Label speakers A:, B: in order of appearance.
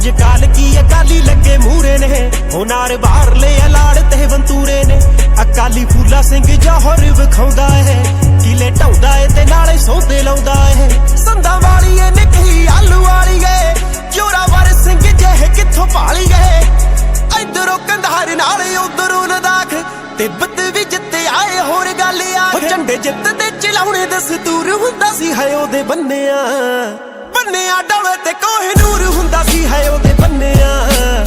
A: ਅੱਜ ਕਾਲ ਕੀ ਅਕਾਲੀ ਲੱਗੇ ਮੂਰੇ ਨੇ, ਹੁਨਾਰ ਬਾਹਰ ਲੈ ਲਾੜ ਤੇ ਵੰਤੂਰੇ ਨੇ। ਅਕਾਲੀ ਫੂਲਾ ਸਿੰਘ ਜੌਹਰ ਵਿਖਾਉਂਦਾ ਏ, ਕਿਲੇ ਢਾਉਂਦਾ ਏ ਤੇ ਨਾਲੇ ਸੌਦੇ ਲਾਉਂਦਾ ਏ। ਸੰਦਾਂ ਵਾਲੀ ਏ ਨਿੱਕੀ ਆਲੂ ਵਾਲੀ ਏ, ਜੋਰਾਵਰ ਸਿੰਘ ਜਿਹੇ ਕਿੱਥੋਂ ਭਾਲੀ ਏ। ਇਧਰੋਂ ਕੰਧਾਰ ਨਾਲੇ ਉਧਰੋਂ ਨਦਾਖ, ਤੇ ਬੱਤ ਵੀ ਜਿੱਤੇ ਆਏ ਹੋਰ ਗੱਲ ਆ। ਝੰਡੇ ਜਿੱਤ ਤੇ ਚਲਾਉਣੇ ਦਸਤੂਰ ਹੁੰਦਾ ਸੀ ਹੈ ਉਹਦੇ ਬੰਨਿਆ, ਬੰਨਿਆ ਡੋਲੇ ਤੇ ਕੋਹਿਨੂਰ ਹੁੰਦਾ ਸੀ ਹੈ ਉਹਦੇ ਬੰਨਿਆ।